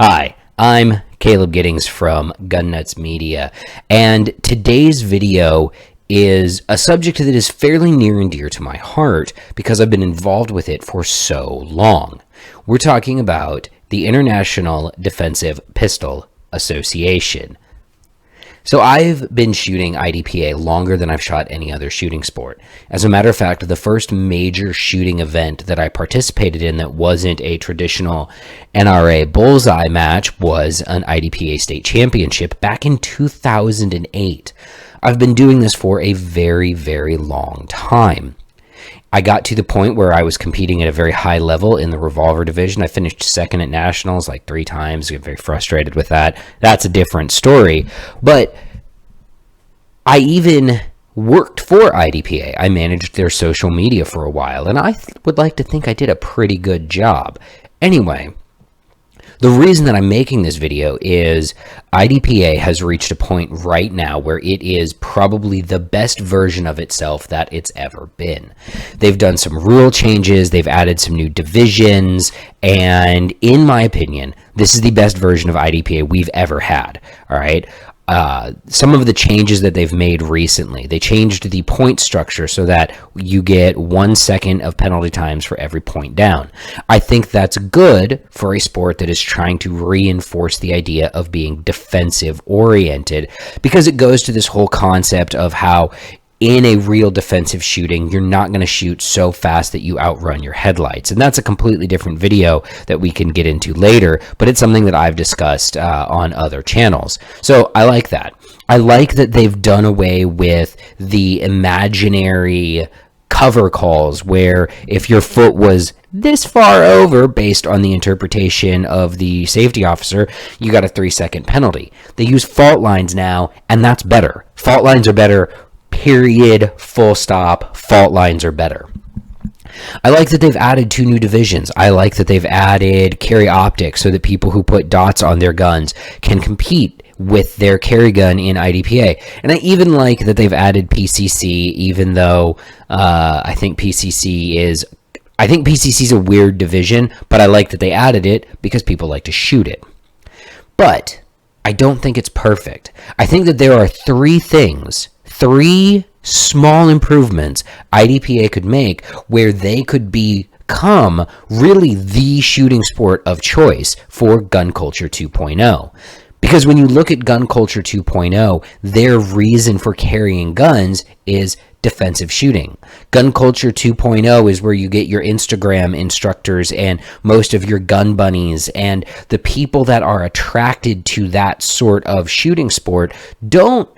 Hi, I'm Caleb Giddings from Gun Nuts Media, and today's video is a subject that is fairly near and dear to my heart because I've been involved with it for so long. We're talking about the International Defensive Pistol Association. So I've been shooting IDPA longer than I've shot any other shooting sport. As a matter of fact, the first major shooting event that I participated in that wasn't a traditional NRA bullseye match was an IDPA state championship back in 2008. I've been doing this for a very, very long time. I got to the point where I was competing at a very high level in the revolver division. I finished second at nationals like 3 times. I got very frustrated with that. That's a different story. But I even worked for IDPA. I managed their social media for a while, and I would like to think I did a pretty good job. Anyway, the reason that I'm making this video is IDPA has reached a point right now where it is probably the best version of itself that it's ever been. They've done some rule changes, they've added some new divisions, and in my opinion, this is the best version of IDPA we've ever had, all right? Some of the changes that they've made recently, they changed the point structure so that you get 1 second of penalty times for every point down. I think that's good for a sport that is trying to reinforce the idea of being defensive oriented, because it goes to this whole concept of how in a real defensive shooting, you're not going to shoot so fast that you outrun your headlights. And that's a completely different video that we can get into later, but it's something that I've discussed on other channels. So I like that. I like that they've done away with the imaginary cover calls where if your foot was this far over based on the interpretation of the safety officer, you got a 3-second penalty. They use fault lines now, and that's better. Fault lines are better. Period, full stop, fault lines are better. I like that they've added 2 new divisions. I like that they've added carry optics so that people who put dots on their guns can compete with their carry gun in IDPA. And I even like that they've added PCC, even though I think PCC is a weird division, but I like that they added it because people like to shoot it. But I don't think it's perfect. I think that there are 3 small improvements IDPA could make where they could become really the shooting sport of choice for Gun Culture 2.0. Because when you look at Gun Culture 2.0, their reason for carrying guns is defensive shooting. Gun Culture 2.0 is where you get your Instagram instructors and most of your gun bunnies, and the people that are attracted to that sort of shooting sport don't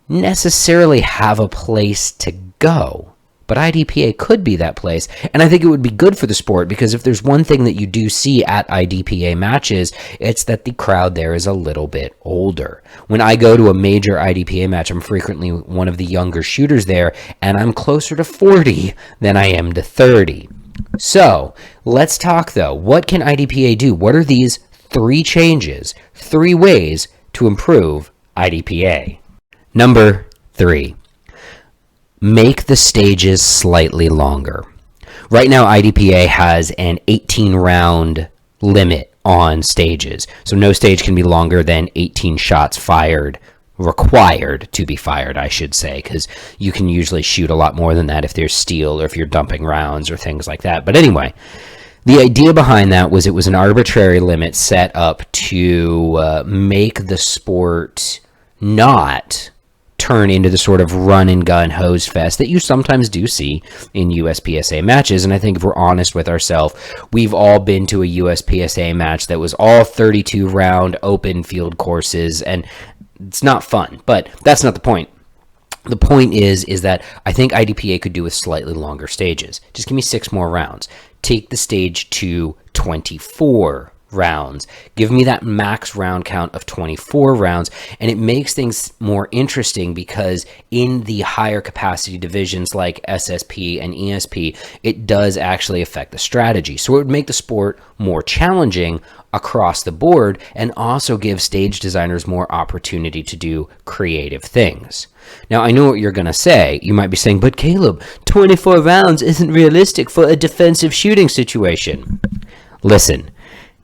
necessarily have a place to go, but IDPA could be that place. And I think it would be good for the sport, because if there's one thing that you do see at IDPA matches, it's that the crowd there is a little bit older. When I go to a major IDPA match, I'm frequently one of the younger shooters there, and I'm closer to 40 than I am to 30. So let's talk though. What can IDPA do? What are these 3 changes, 3 ways to improve IDPA? Number 3, make the stages slightly longer. Right now, IDPA has an 18-round limit on stages. So no stage can be longer than 18 shots fired, required to be fired, I should say, because you can usually shoot a lot more than that if there's steel or if you're dumping rounds or things like that. But anyway, the idea behind that was it was an arbitrary limit set up to make the sport not turn into the sort of run-and-gun hose fest that you sometimes do see in USPSA matches. And I think if we're honest with ourselves, we've all been to a USPSA match that was all 32-round open field courses, and it's not fun. But that's not the point. The point is that I think IDPA could do with slightly longer stages. Just give me 6 more rounds. Take the stage to 24 rounds. Give me that max round count of 24 rounds, and it makes things more interesting because in the higher capacity divisions like SSP and ESP, it does actually affect the strategy. So it would make the sport more challenging across the board and also give stage designers more opportunity to do creative things. Now, I know what you're going to say. You might be saying, but Caleb, 24 rounds isn't realistic for a defensive shooting situation. Listen,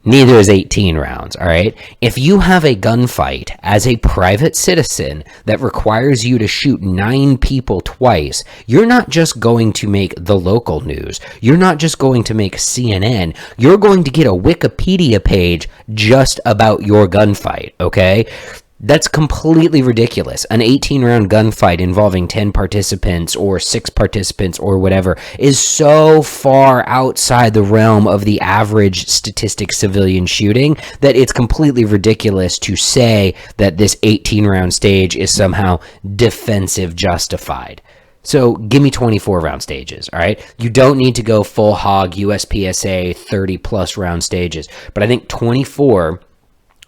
Neither is 18 rounds, all right? If you have a gunfight as a private citizen that requires you to shoot 9 people twice, you're not just going to make the local news. You're not just going to make CNN. You're going to get a Wikipedia page just about your gunfight, okay? That's completely ridiculous. An 18-round gunfight involving 10 participants or 6 participants or whatever is so far outside the realm of the average statistic civilian shooting that it's completely ridiculous to say that this 18-round stage is somehow defensive justified. So give me 24-round stages, all right? You don't need to go full hog USPSA 30-plus round stages, but I think 24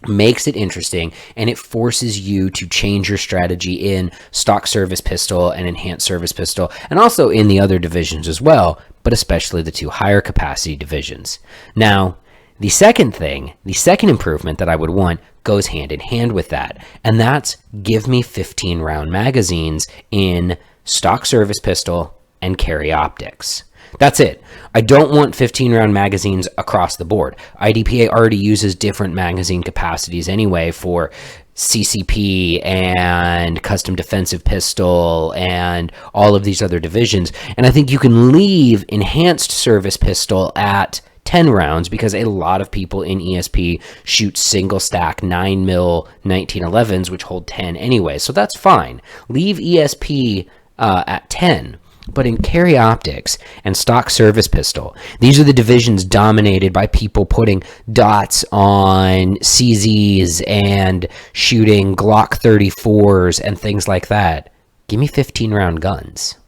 makes it interesting, and it forces you to change your strategy in stock service pistol and enhanced service pistol, and also in the other divisions as well, but especially the 2 higher capacity divisions. Now, the second improvement that I would want goes hand in hand with that, and that's give me 15-round magazines in stock service pistol and carry optics. That's it. I don't want 15-round magazines across the board. IDPA already uses different magazine capacities anyway for CCP and custom defensive pistol and all of these other divisions. And I think you can leave enhanced service pistol at 10 rounds because a lot of people in ESP shoot single stack 9mm 1911s, which hold 10 anyway. So that's fine. Leave ESP at 10. But in carry optics and stock service pistol, these are the divisions dominated by people putting dots on CZs and shooting Glock 34s and things like that. Give me 15-round guns.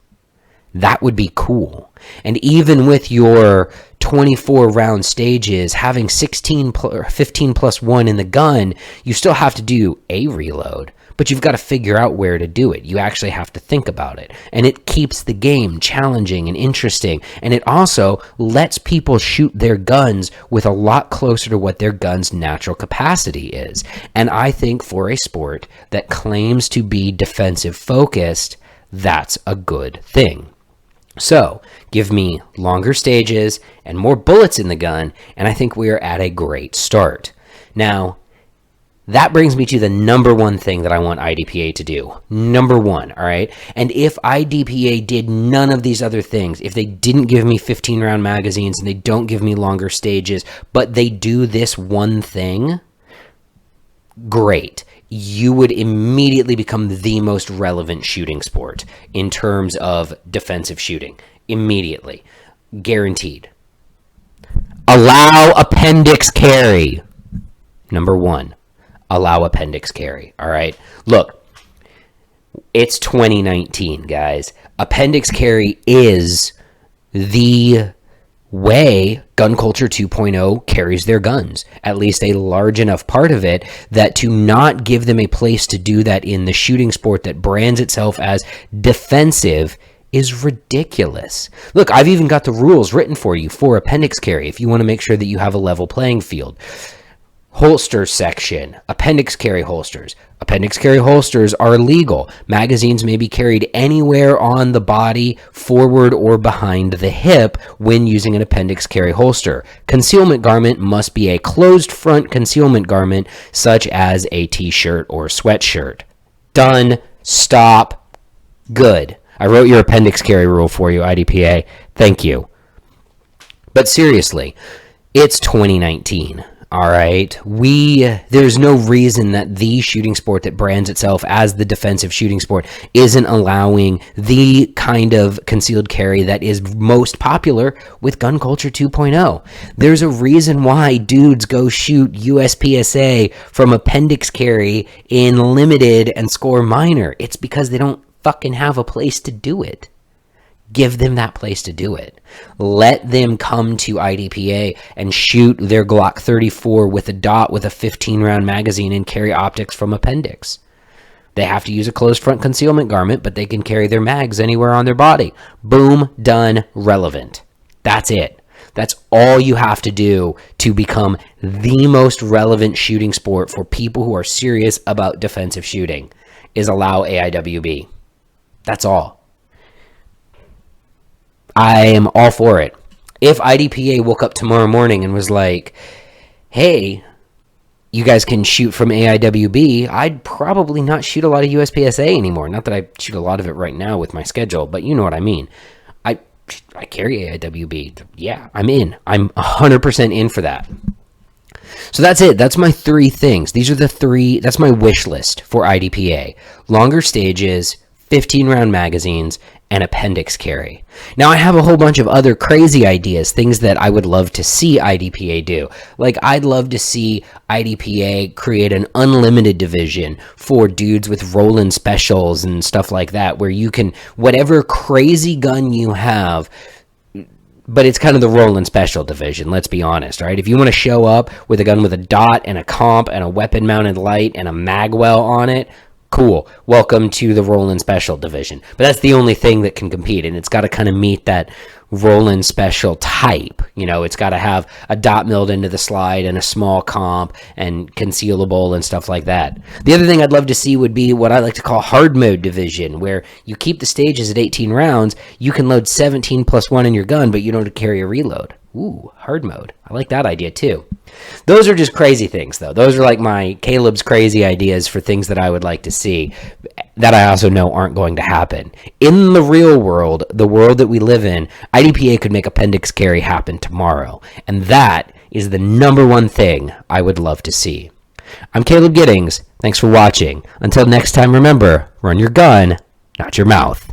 That would be cool. And even with your 24-round stages, having 15 plus 1 in the gun, you still have to do a reload. But you've got to figure out where to do it. You actually have to think about it. And it keeps the game challenging and interesting. And it also lets people shoot their guns with a lot closer to what their gun's natural capacity is. And I think for a sport that claims to be defensive focused, that's a good thing. So, give me longer stages and more bullets in the gun, and I think we are at a great start. Now, that brings me to the number one thing that I want IDPA to do. Number one, all right? And if IDPA did none of these other things, if they didn't give me 15-round magazines and they don't give me longer stages, but they do this one thing, great. You would immediately become the most relevant shooting sport in terms of defensive shooting. Immediately. Guaranteed. Allow appendix carry. Number one. Allow appendix carry. All right. Look, it's 2019, guys. Appendix carry is the way gun culture 2.0 carries their guns, at least a large enough part of it, that to not give them a place to do that in the shooting sport that brands itself as defensive is ridiculous. Look, I've even got the rules written for you for appendix carry if you want to make sure that you have a level playing field. Holster section, appendix carry holsters. Appendix carry holsters are legal. Magazines may be carried anywhere on the body, forward or behind the hip when using an appendix carry holster. Concealment garment must be a closed front concealment garment such as a t-shirt or sweatshirt. Done. Stop. Good. I wrote your appendix carry rule for you, IDPA. Thank you. But seriously, it's 2019. All right, there's no reason that the shooting sport that brands itself as the defensive shooting sport isn't allowing the kind of concealed carry that is most popular with gun culture 2.0. There's a reason why dudes go shoot USPSA from appendix carry in limited and score minor. It's because they don't fucking have a place to do it. Give them that place to do it. Let them come to IDPA and shoot their Glock 34 with a dot with a 15-round magazine and carry optics from appendix. They have to use a closed front concealment garment, but they can carry their mags anywhere on their body. Boom, done, relevant. That's it. That's all you have to do to become the most relevant shooting sport for people who are serious about defensive shooting, is allow AIWB. That's all. I am all for it. If IDPA woke up tomorrow morning and was like, hey, you guys can shoot from AIWB, I'd probably not shoot a lot of USPSA anymore. Not that I shoot a lot of it right now with my schedule, but you know what I mean. I carry AIWB. Yeah, I'm in. I'm 100% in for that. So that's it. That's my 3 things. These are the 3. That's my wish list for IDPA. Longer stages, 15-round magazines, and appendix carry. Now, I have a whole bunch of other crazy ideas, things that I would love to see IDPA do. Like, I'd love to see IDPA create an unlimited division for dudes with Roland specials and stuff like that, where you can, whatever crazy gun you have, but it's kind of the Roland special division, let's be honest, right? If you want to show up with a gun with a dot and a comp and a weapon mounted light and a magwell on it, cool. Welcome to the Roland special division. But that's the only thing that can compete, and it's got to kind of meet that Roland special type. You know, it's got to have a dot milled into the slide and a small comp and concealable and stuff like that. The other thing I'd love to see would be what I like to call hard mode division, where you keep the stages at 18 rounds, you can load 17 plus 1 in your gun, but you don't carry a reload. Ooh, hard mode. I like that idea too. Those are just crazy things, though. Those are like my Caleb's crazy ideas for things that I would like to see that I also know aren't going to happen. In the real world, the world that we live in, IDPA could make appendix carry happen tomorrow. And that is the number one thing I would love to see. I'm Caleb Giddings. Thanks for watching. Until next time, remember, run your gun, not your mouth.